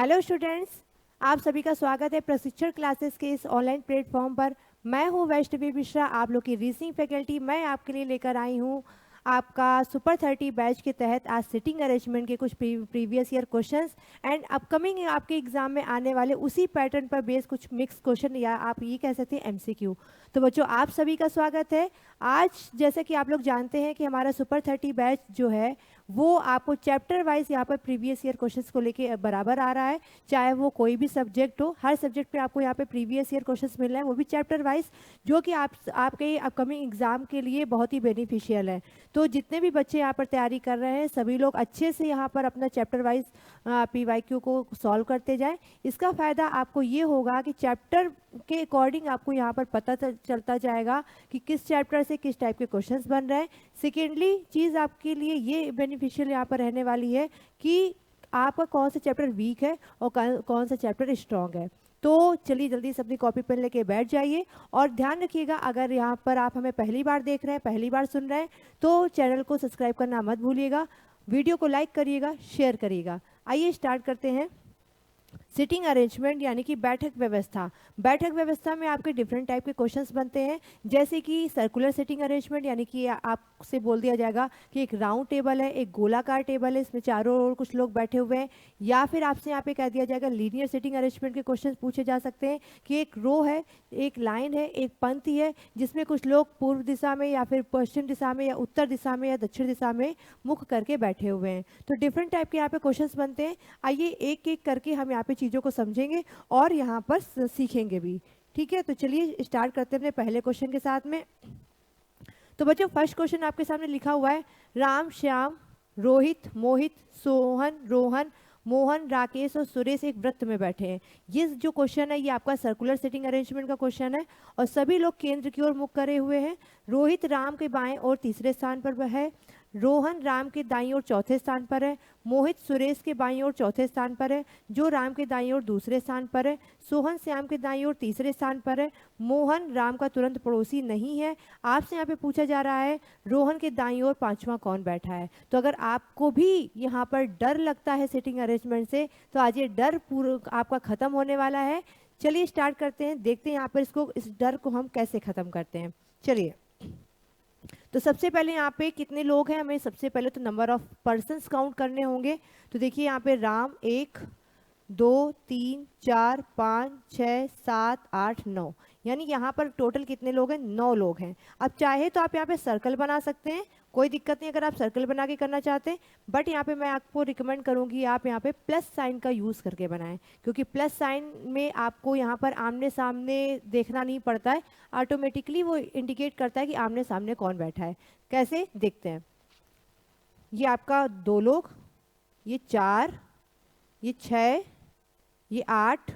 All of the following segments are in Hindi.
हेलो स्टूडेंट्स, आप सभी का स्वागत है प्रशिक्षण क्लासेस के इस ऑनलाइन प्लेटफॉर्म पर। मैं हूं वैष्णवी मिश्रा, आप लोग की रीजनिंग फैकल्टी। मैं आपके लिए लेकर आई हूं आपका सुपर 30 बैच के तहत आज सिटिंग अरेंजमेंट के कुछ previous year questions and upcoming आपके एग्जाम में आने वाले उसी पैटर्न पर बेस्ड कुछ मिक्स क्वेश्चन, या आप ये कह सकते हैं एमसीक्यू। तो बच्चों, आप सभी का स्वागत है। आज जैसे कि आप लोग जानते हैं कि हमारा सुपर 30 बैच जो है वो आपको चैप्टर वाइज यहाँ पर प्रीवियस ईयर क्वेश्चंस को लेके बराबर आ रहा है। चाहे वो कोई भी सब्जेक्ट हो, हर सब्जेक्ट पे आपको यहाँ पे प्रीवियस ईयर क्वेश्चंस मिल रहे हैं, वो भी चैप्टर वाइज, जो कि आपके अपकमिंग एग्जाम के लिए बहुत ही बेनिफिशियल है। तो जितने भी बच्चे यहाँ पर तैयारी कर रहे हैं, सभी लोग अच्छे से यहाँ पर अपना चैप्टर वाइज पीवाईक्यू को सॉल्व करते जाएं। इसका फ़ायदा आपको ये होगा कि चैप्टर के अकॉर्डिंग आपको यहाँ पर पता चलता जाएगा कि किस चैप्टर से किस टाइप के क्वेश्चंस बन रहे हैं। सेकेंडली चीज़ आपके लिए ये बेनिफिशियल यहाँ पर रहने वाली है कि आपका कौन सा चैप्टर वीक है और कौन सा चैप्टर स्ट्रॉन्ग है। तो चलिए जल्दी से अपनी कॉपी पेन लेके बैठ जाइए और ध्यान रखिएगा, अगर यहाँ पर आप हमें पहली बार देख रहे हैं, पहली बार सुन रहे हैं, तो चैनल को सब्सक्राइब करना मत भूलिएगा, वीडियो को लाइक करिएगा, शेयर करिएगा। आइए स्टार्ट करते हैं। सिटिंग अरेंजमेंट यानी कि बैठक व्यवस्था। बैठक व्यवस्था में आपके डिफरेंट टाइप के क्वेश्चंस बनते हैं, जैसे कि सर्कुलर सिटिंग अरेंजमेंट, यानी कि आपसे बोल दिया जाएगा कि एक राउंड टेबल है, एक गोलाकार टेबल है, इसमें चारों ओर कुछ लोग बैठे हुए हैं। या फिर आपसे यहाँ पे कह दिया जाएगा लीनियर सिटिंग अरेंजमेंट के क्वेश्चन पूछे जा सकते हैं कि एक रो है, एक लाइन है, एक पंक्ति है, जिसमें कुछ लोग पूर्व दिशा में या फिर पश्चिम दिशा में या उत्तर दिशा में या दक्षिण दिशा में मुख करके बैठे हुए हैं। तो डिफरेंट टाइप के यहाँ पे क्वेश्चन बनते हैं। आइए एक एक करके हम यहाँ पे चीज़ों को समझेंगे और यहाँ पर सीखेंगे भी। ठीक है, तो चलिए स्टार्ट करते हैं अपने पहले क्वेश्चन के साथ में। तो बच्चों, फर्स्ट क्वेश्चन आपके सामने लिखा हुआ है, राम, श्याम, रोहित, मोहित, सोहन, रोहन, मोहन, राकेश और सुरेश एक वृत्त में बैठे हैं। ये जो क्वेश्चन है ये आपका सर्कुलर सिटिंग अरेंजमेंट का क्वेश्चन है और सभी लोग केंद्र की ओर मुख करे हुए हैं। रोहित राम के बाएं और तीसरे स्थान पर है, रोहन राम के दाईं ओर चौथे स्थान पर है, मोहित सुरेश के बाईं ओर चौथे स्थान पर है, जो राम के दाईं ओर दूसरे स्थान पर है, सोहन श्याम के दाईं ओर तीसरे स्थान पर है, मोहन राम का तुरंत पड़ोसी नहीं है। आपसे यहाँ पे पूछा जा रहा है रोहन के दाईं ओर पांचवा कौन बैठा है। तो अगर आपको भी यहाँ पर डर लगता है सिटिंग अरेंजमेंट से, तो आज ये डर पूरा आपका खत्म होने वाला है। चलिए स्टार्ट करते हैं, देखते हैं यहाँ पर इस डर को हम कैसे खत्म करते हैं। चलिए, तो सबसे पहले यहाँ पे कितने लोग हैं, हमें सबसे पहले तो नंबर ऑफ पर्सन्स काउंट करने होंगे। तो देखिए यहाँ पे राम 1 2 3 4 5 6 7 8 9, यानी यहाँ पर टोटल कितने लोग हैं, 9 लोग हैं। अब चाहे तो आप यहाँ पे सर्कल बना सकते हैं, कोई दिक्कत नहीं अगर आप सर्कल बना के करना चाहते हैं, बट यहाँ पे मैं आपको रिकमेंड करूँगी आप यहाँ पे प्लस साइन का यूज़ करके बनाएं, क्योंकि प्लस साइन में आपको यहाँ पर आमने सामने देखना नहीं पड़ता है, ऑटोमेटिकली वो इंडिकेट करता है कि आमने सामने कौन बैठा है। कैसे देखते हैं, ये आपका 2 लोग, ये 4, ये 6, ये 8,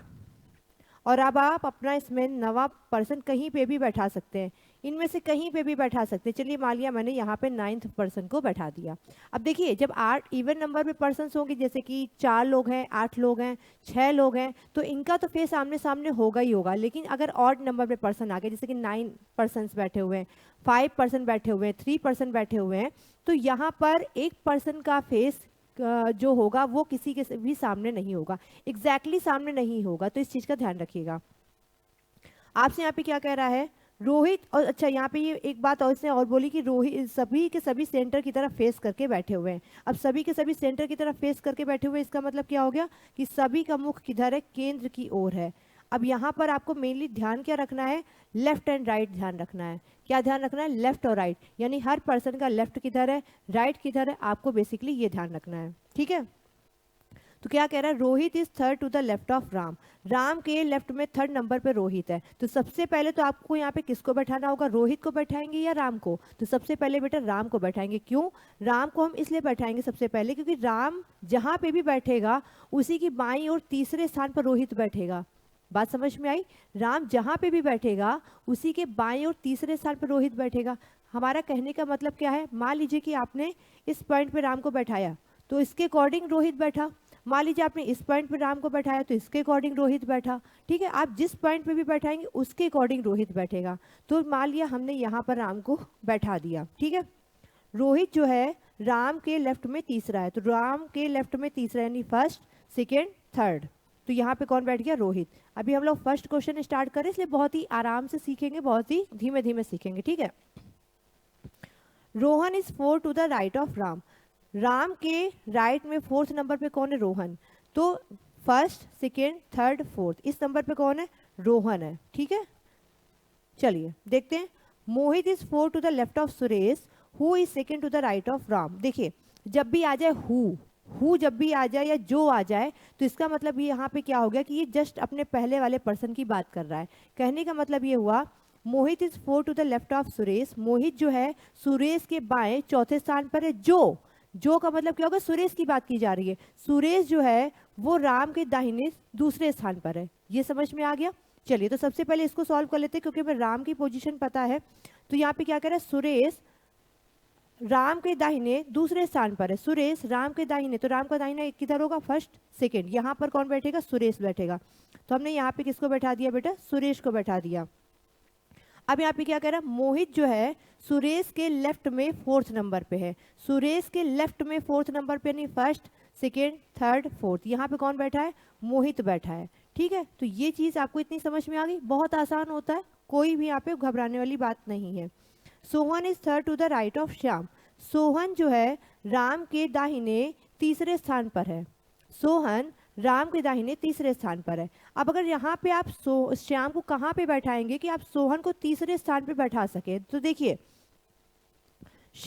और अब आप अपना इसमें 9वां पर्सन कहीं पे भी बैठा सकते हैं, इनमें से कहीं पे भी बैठा सकते हैं। चलिए मान लिया मैंने यहाँ पे 9th पर्सन को बैठा दिया। अब देखिए जब 8 इवन नंबर में पर्सन होंगे, जैसे कि 4 लोग हैं, 8 लोग हैं, 6 लोग हैं, तो इनका तो फेस आमने सामने होगा ही होगा। लेकिन अगर ऑड नंबर में पर्सन आ गए, जैसे कि 9 पर्सन बैठे हुए हैं, 5 पर्सन बैठे हुए हैं, 3 पर्सन बैठे हुए हैं, तो यहाँ पर एक पर्सन का फेस जो होगा वो किसी के भी सामने नहीं होगा, एग्जैक्टली सामने नहीं होगा। तो इस चीज़ का ध्यान रखिएगा। आपसे यहाँ पे क्या कह रहा है, रोहित, और अच्छा यहाँ पे ये एक बात और इसने और बोली कि रोहित सभी के सभी सेंटर की तरफ फेस करके बैठे हुए हैं। अब सभी के सभी सेंटर की तरफ फेस करके बैठे हुए, इसका मतलब क्या हो गया कि सभी का मुख किधर है, केंद्र की ओर है। अब यहाँ पर आपको मेनली ध्यान क्या रखना है, लेफ्ट एंड राइट ध्यान रखना है। क्या ध्यान रखना है, लेफ्ट और राइट, यानी हर पर्सन का लेफ्ट किधर है, राइट किधर है, आपको बेसिकली ये ध्यान रखना है। ठीक है, तो क्या कह रहा है, Rohit is third to the left of Ram, Ram के लेफ्ट में 3rd नंबर पे रोहित है। तो सबसे पहले तो आपको यहाँ पे किसको बैठाना होगा, रोहित को बैठाएंगे या राम को। तो सबसे पहले बेटा राम को बैठाएंगे। क्यों राम को हम इसलिए बैठाएंगे सबसे पहले, क्योंकि राम जहाँ पे भी बैठेगा उसी की बाईं और तीसरे स्थान पर रोहित बैठेगा। बात समझ में आई, राम जहाँ पे भी बैठेगा उसी के बाएं और तीसरे स्थान पर रोहित बैठेगा। हमारा कहने का मतलब क्या है, मान लीजिए कि आपने इस पॉइंट पे राम को बैठाया तो इसके अकॉर्डिंग रोहित बैठा, मान लीजिए आपने इस पॉइंट पे राम को बैठाया तो इसके अकॉर्डिंग रोहित बैठा। ठीक है, आप जिस पॉइंट पे भी बैठाएंगे उसके अकॉर्डिंग रोहित बैठेगा। तो मान लिया हमने यहाँ पर राम को बैठा दिया। ठीक है, रोहित जो है राम के लेफ्ट में तीसरा है, तो राम के लेफ्ट में तीसरा यानी फर्स्ट, सेकेंड, थर्ड। तो यहाँ पे कौन बैठ गया, रोहित। अभी हम लोग फर्स्ट क्वेश्चन स्टार्ट करें, इसलिए बहुत ही आराम से सीखेंगे, बहुत ही धीमे धीमे सीखेंगे, ठीक है। Rohan is 4 to the right of Ram. Ram के राइट में फोर्थ नंबर पे कौन है, रोहन। तो फर्स्ट, सेकेंड, थर्ड, फोर्थ, इस नंबर पे कौन है, रोहन है, ठीक है। चलिए देखते हैं। Mohit is 4 to the left of Suresh, who is second to the right of Ram. देखिए जब भी आ जाए हु जब भी आ जाए या जो आ जाए, तो इसका मतलब ये यहाँ पे क्या हो गया कि ये जस्ट अपने पहले वाले पर्सन की बात कर रहा है। कहने का मतलब ये हुआ, Mohit is 4 to the left of Suresh. Mohit जो है सुरेश के बाएं चौथे स्थान पर है। जो का मतलब क्या होगा, सुरेश की बात की जा रही है। सुरेश जो है वो राम के दाहिने दूसरे स्थान पर है। ये समझ में आ गया। चलिए तो सबसे पहले इसको सॉल्व कर लेते हैं, क्योंकि हमें राम की पोजीशन पता है। तो यहाँ पे क्या कह रहा है, सुरेश राम के दाहिने दूसरे स्थान पर है। सुरेश राम के दाहिने, तो राम का दाहिना किधर होगा, फर्स्ट, सेकेंड। यहाँ पर कौन बैठेगा, सुरेश बैठेगा। तो हमने यहाँ पे किसको बैठा दिया बेटा, सुरेश को बैठा दिया। अब यहाँ पे क्या कह रहा है, मोहित जो है सुरेश के लेफ्ट में फोर्थ नंबर पे है। सुरेश के लेफ्ट में फोर्थ नंबर पे, यानी फर्स्ट, सेकेंड, थर्ड, फोर्थ। यहाँ पे कौन बैठा है, मोहित बैठा है, ठीक है। तो ये चीज आपको इतनी समझ में आ गई, बहुत आसान होता है, कोई भी यहाँ पे घबराने वाली बात नहीं है। Sohan is third to the right of Shyam. Sohan जो है राम के दाहिने तीसरे स्थान पर है। सोहन राम के दाहिने तीसरे स्थान पर है। अब अगर यहाँ पे आप श्याम को कहाँ पे बैठाएंगे कि आप सोहन को तीसरे स्थान पे बैठा सके, तो देखिए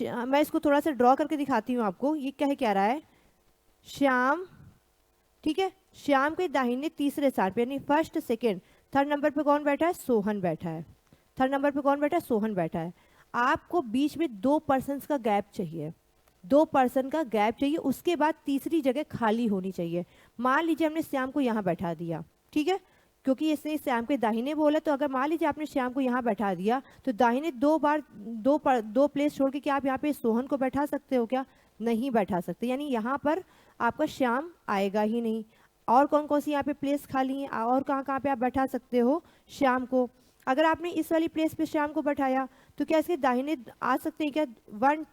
मैं इसको थोड़ा सा ड्रॉ करके दिखाती हूँ आपको। ये क्या रहा है, श्याम, ठीक है, श्याम के दाहिने तीसरे स्थान पे, यानी फर्स्ट, सेकेंड, थर्ड नंबर पे कौन बैठा है, सोहन बैठा है। थर्ड नंबर पे कौन बैठा है, सोहन बैठा है। आपको बीच में 2 पर्सन का गैप चाहिए, 2 पर्सन का गैप चाहिए, उसके बाद तीसरी जगह खाली होनी चाहिए। मान लीजिए हमने श्याम को यहाँ बैठा दिया, ठीक है, क्योंकि इसने श्याम के दाहिने बोला, तो अगर मान लीजिए आपने श्याम को यहाँ बैठा दिया, तो दाहिने 2 प्लेस छोड़ के क्या आप यहाँ पे सोहन को बैठा सकते हो, क्या नहीं बैठा सकते। यानी यहाँ पर आपका श्याम आएगा ही नहीं। और कौन कौन सी यहाँ पे प्लेस खाली है, और कहाँ कहाँ पे आप बैठा सकते हो श्याम को। अगर आपने इस वाली प्लेस पे श्याम को बैठाया, तो क्या इसके दाहिने आ सकते हैं क्या, 1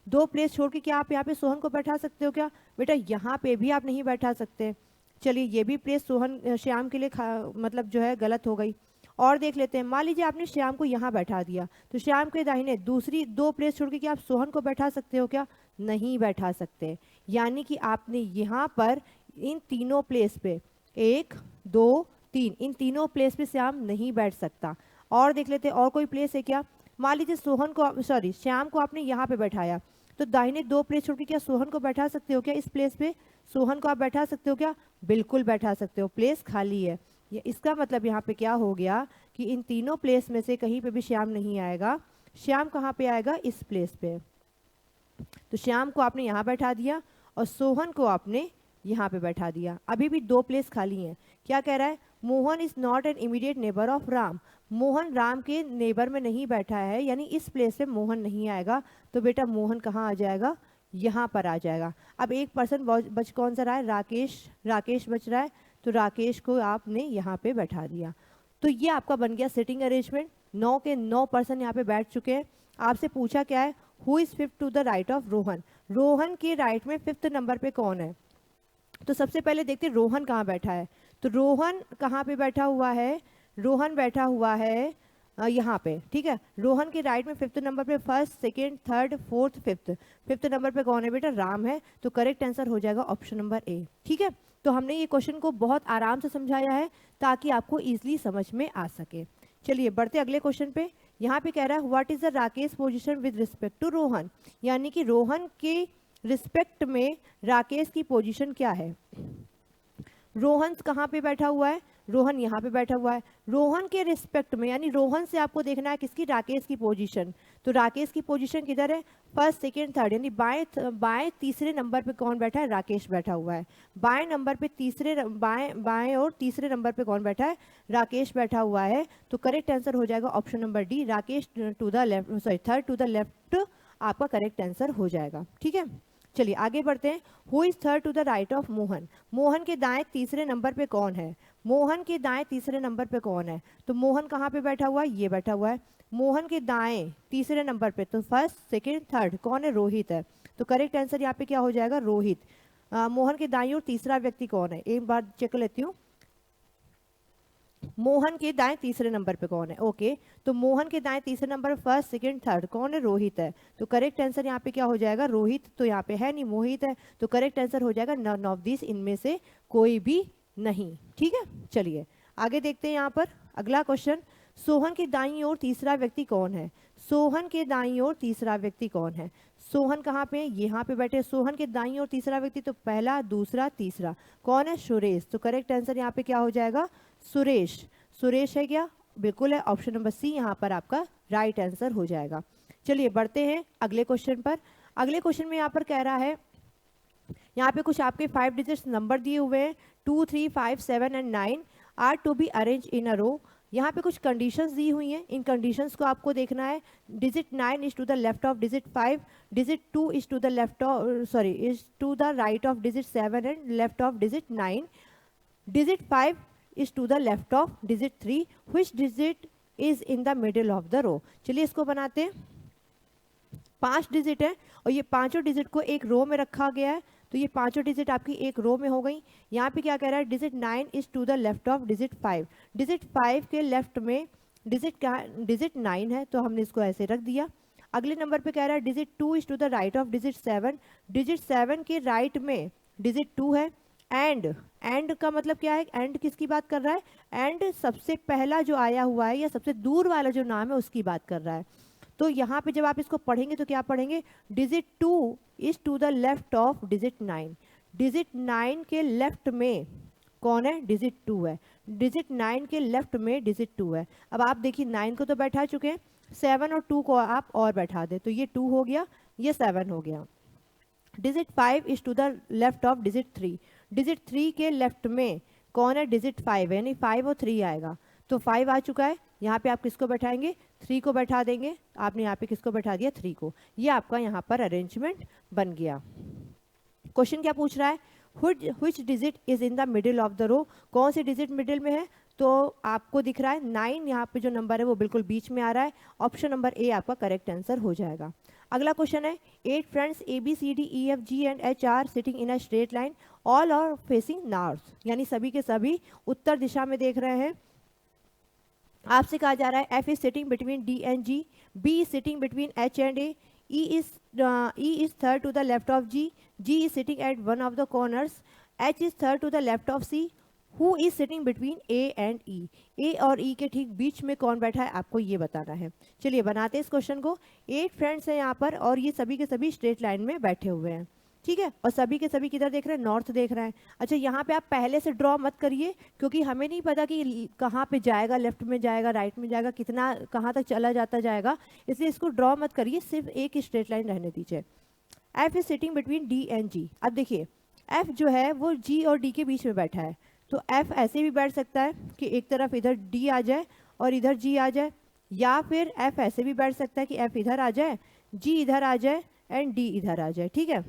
2 प्लेस छोड़ के क्या आप यहाँ पे सोहन को बैठा सकते हो क्या, बेटा यहाँ पे भी आप नहीं बैठा सकते। चलिए ये भी प्लेस सोहन श्याम के लिए मतलब जो है गलत हो गई। और देख लेते हैं, मान लीजिए आपने श्याम को यहाँ बैठा दिया, तो श्याम के दाहिने दूसरी 2 प्लेस छोड़ के क्या आप सोहन को बैठा सकते हो क्या, नहीं बैठा सकते। यानी कि आपने यहाँ पर इन तीनों प्लेस पे 1 2 3, इन तीनों प्लेस पे श्याम नहीं बैठ सकता। और देख लेते हैं और कोई प्लेस है क्या। मान लीजिए श्याम को आपने यहाँ पे बैठाया, तो दाहिने 2 प्लेस छोड़ के क्या सोहन को बैठा सकते हो क्या, इस प्लेस पे सोहन को आप बैठा सकते हो क्या, बिल्कुल बैठा सकते हो, प्लेस खाली है। ये इसका मतलब यहाँ पे क्या हो गया कि इन तीनों प्लेस में से कहीं पे भी श्याम नहीं आएगा। श्याम कहाँ पे आएगा, इस प्लेस पे। तो श्याम को आपने यहाँ बैठा दिया और सोहन को आपने यहाँ पे बैठा दिया। अभी भी 2 प्लेस खाली हैं। क्या कह रहा है, Mohan is not an immediate neighbour of Ram. Mohan Ram के नेबर में नहीं बैठा है, यानी इस प्लेस पे मोहन नहीं आएगा। तो बेटा मोहन कहाँ आ जाएगा, यहाँ पर आ जाएगा। अब एक पर्सन बच कौन सा रहा है, राकेश बच रहा है। तो राकेश को आपने यहाँ पे बैठा दिया। तो ये आपका बन गया सिटिंग अरेंजमेंट। 9 के 9 पर्सन यहाँ पे बैठ चुके हैं। आपसे पूछा क्या है, who is 5th to the right of Rohan. Rohan के राइट में 5th नंबर पे कौन है। तो सबसे पहले देखते हैं रोहन कहाँ बैठा है। तो रोहन कहाँ पे बैठा हुआ है, रोहन बैठा हुआ है यहाँ पे, ठीक है। रोहन के राइट में 5th नंबर पे first, second, third, fourth, 5th number पे कौन है बेटा, राम है। तो करेक्ट आंसर हो जाएगा ऑप्शन नंबर ए, ठीक है। तो हमने ये क्वेश्चन को बहुत आराम से समझाया है ताकि आपको इजिली समझ में आ सके। चलिए बढ़ते अगले क्वेश्चन पे। यहाँ पे कह रहा है what is the Rakesh position with respect to Rohan. यानी कि रोहन के रिस्पेक्ट में राकेश की पोजीशन क्या है। रोहन कहाँ पे बैठा हुआ है, रोहन यहाँ पे बैठा हुआ है। रोहन के रिस्पेक्ट में, यानी रोहन से आपको देखना है किसकी, राकेश की पोजीशन। तो राकेश की पोजीशन किधर है, फर्स्ट, सेकेंड, थर्ड, यानी बाएं तीसरे नंबर पे कौन बैठा है, राकेश बैठा हुआ है। बाएं नंबर पे बाएं और तीसरे नंबर पे कौन बैठा है, राकेश बैठा हुआ है। तो करेक्ट आंसर हो जाएगा option number D, Rakesh to the left, sorry third to the left आपका करेक्ट आंसर हो जाएगा, ठीक है। चलिए आगे बढ़ते हैं। Who is third to the right of Mohan. Mohan के दाएं तीसरे नंबर पे कौन है, मोहन के दाएं तीसरे नंबर पे कौन है। तो मोहन कहाँ पे बैठा हुआ है, ये बैठा हुआ है। मोहन के दाएं तीसरे नंबर पे, तो फर्स्ट, सेकेंड, थर्ड कौन है, रोहित है। तो करेक्ट आंसर यहाँ पे क्या हो जाएगा, रोहित। मोहन के दाईं ओर तीसरा व्यक्ति कौन है, एक बार चेक कर लेती हूँ। मोहन के दाएं तीसरे नंबर पे कौन है? ओके, तो मोहन के दाएं तीसरे नंबर पे फर्स्ट सेकंड थर्ड कौन है? रोहित है। तो करेक्ट आंसर यहाँ पे क्या हो जाएगा? रोहित तो यहाँ पे है नहीं, मोहित है। तो करेक्ट आंसर हो जाएगा नन ऑफ दिस, इनमें से कोई भी नहीं। ठीक है, चलिए आगे देखते हैं। यहाँ पर अगला क्वेश्चन, सोहन के दाईं ओर तीसरा व्यक्ति कौन है? सोहन के दाईं ओर तीसरा व्यक्ति कौन है? सोहन कहाँ पे? यहाँ पे बैठे। सोहन के दाईं ओर तीसरा व्यक्ति तो पहला, दूसरा, तीसरा कौन है? सुरेश। तो करेक्ट आंसर यहाँ पे क्या हो जाएगा? सुरेश। सुरेश है क्या? बिल्कुल है, ऑप्शन नंबर सी यहाँ पर आपका राइट आंसर हो जाएगा। चलिए बढ़ते हैं अगले क्वेश्चन पर। अगले क्वेश्चन में यहाँ पर कह रहा है, यहाँ पे कुछ आपके 5 डिजिट्स नंबर दिए हुए हैं, 2, 3, 5, 7 and 9 are to be arrange in a row. यहाँ पे कुछ कंडीशंस दी हुई हैं, इन कंडीशंस को आपको देखना है। Digit 9 is to the left of digit 5, digit 2 is to the left of is to the right of digit 7 and left of digit 9, digit 5 is to the left of digit 3, which digit is in the middle of the row। चलिए इसको बनाते हैं। 5 डिजिट है और ये पांचों डिजिट को एक रो में रखा गया है, तो ये पांचों डिजिट आपकी एक रो में हो गई। यहाँ पे क्या कह रहा है? Digit 9 is to the left of digit 5, digit 5 के लेफ्ट में डिजिट 9 है, तो हमने इसको ऐसे रख दिया। अगले नंबर पे कह रहा है digit 2 is to the right of digit 7, digit 7 के राइट में डिजिट 2 है। एंड का मतलब क्या है? एंड किसकी बात कर रहा है? एंड सबसे पहला जो आया हुआ है या सबसे दूर वाला जो नाम है उसकी बात कर रहा है। तो यहाँ पे जब आप इसको पढ़ेंगे तो क्या पढ़ेंगे? Digit 2 is to the left of digit 9, digit 9 के लेफ्ट में कौन है? डिजिट 2 है। डिजिट 9 के लेफ्ट में डिजिट 2 है। अब आप देखिए 9 को तो बैठा चुके हैं, 7 और 2 को आप और बैठा दे, तो ये 2 हो गया, ये 7 हो गया। Digit 5 is to the left of digit 3, digit 3 के लेफ्ट में कौन है? डिजिट 5 है, यानी 5 और 3 आएगा, तो 5 आ चुका है। यहाँ पे आप किसको बैठाएंगे? 3 को बैठा देंगे। आपने यहाँ पे किसको बैठा दिया? 3 को। ये आपका यहाँ पर अरेंजमेंट बन गया। क्वेश्चन क्या पूछ रहा है? which digit is in the middle of the row, कौन सी डिजिट मिडिल में है? तो आपको दिख रहा है 9, यहाँ पे जो नंबर है वो बिल्कुल बीच में आ रहा है। ऑप्शन नंबर ए आपका करेक्ट आंसर हो जाएगा। अगला क्वेश्चन है, 8 friends A B C D E F G and H are sitting in a straight line, all are facing north, यानी सभी के सभी उत्तर दिशा में देख रहे हैं। आपसे कहा जा रहा है F is sitting between D and G, B is sitting between H and A, E is third to the left of G, G is sitting at one of the corners, H is third to the left of C, who is sitting between A and E, A और E के ठीक बीच में कौन बैठा है आपको ये बताना है। चलिए बनाते हैं इस क्वेश्चन को। 8 फ्रेंड्स हैं यहाँ पर और ये सभी के सभी स्ट्रेट लाइन में बैठे हुए हैं, ठीक है, और सभी के सभी किधर देख रहे हैं? नॉर्थ देख रहे हैं। अच्छा, यहाँ पे आप पहले से ड्रॉ मत करिए, क्योंकि हमें नहीं पता कि कहाँ पे जाएगा, लेफ्ट में जाएगा, राइट में जाएगा, कितना कहाँ तक चला जाता जाएगा, इसलिए इसको ड्रॉ मत करिए, सिर्फ एक स्ट्रेट लाइन रहने दीजिए। F is sitting between D and G. अब देखिए एफ जो है वो जी और डी के बीच में बैठा है, तो एफ ऐसे भी बैठ सकता है कि एक तरफ इधर डी आ जाए और इधर जी आ जाए, या फिर एफ ऐसे भी बैठ सकता है कि एफ इधर आ जाए, जी इधर आ जाए एंड डी इधर आ जाए, ठीक है।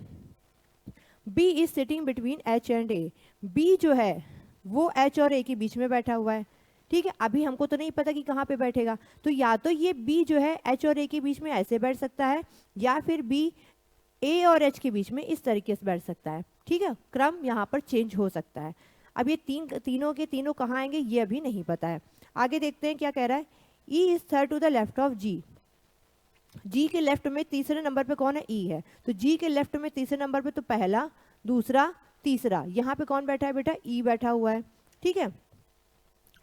B is sitting between H and A, B जो है वो H और A के बीच में बैठा हुआ है, ठीक है। अभी हमको तो नहीं पता कि कहाँ पे बैठेगा, तो या तो ये B जो है H और A के बीच में ऐसे बैठ सकता है, या फिर B A और H के बीच में इस तरीके से बैठ सकता है, ठीक है। क्रम यहाँ पर चेंज हो सकता है। अब ये तीनों के तीनों कहाँ आएंगे ये अभी नहीं पता है। आगे देखते हैं क्या कह रहा है। E is third to the left of G, G के लेफ्ट में तीसरे नंबर पे कौन है? ई है, तो जी के लेफ्ट में तीसरे नंबर पे तो पहला, दूसरा, तीसरा, यहाँ पे कौन बैठा है बेटा? ई बैठा हुआ है, ठीक है।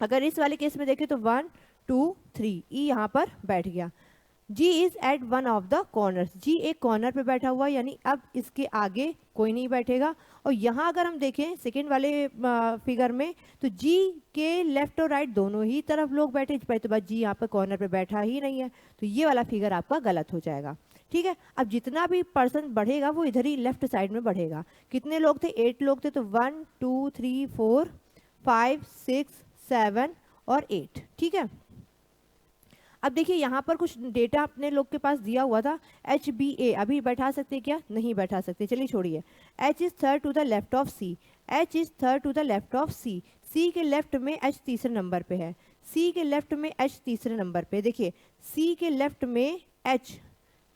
अगर इस वाले केस में देखें तो 1 2 3 ई यहाँ पर बैठ गया। G is at one of the corners, G एक कॉर्नर पे बैठा हुआ है, यानी अब इसके आगे कोई नहीं बैठेगा। और यहाँ अगर हम देखें सेकेंड वाले फिगर में, तो जी के लेफ्ट और राइट दोनों ही तरफ लोग बैठे, तो बात जी यहाँ पर कॉर्नर पे बैठा ही नहीं है, तो ये वाला फिगर आपका गलत हो जाएगा, ठीक है। अब जितना भी पर्सन बढ़ेगा वो इधर ही लेफ्ट साइड में बढ़ेगा। कितने लोग थे? 8 लोग थे, तो 1 2 3 4 5 6 7 और 8, ठीक है। अब देखिए यहाँ पर कुछ डेटा अपने लोग के पास दिया हुआ था, एच बी ए, अभी बैठा सकते क्या? नहीं बैठा सकते, चलिए छोड़िए। H is third to the left of C, H is third to the left of C, C के लेफ्ट में एच तीसरे नंबर पे है, सी के लेफ्ट में एच तीसरे नंबर पे, देखिए सी के लेफ्ट में एच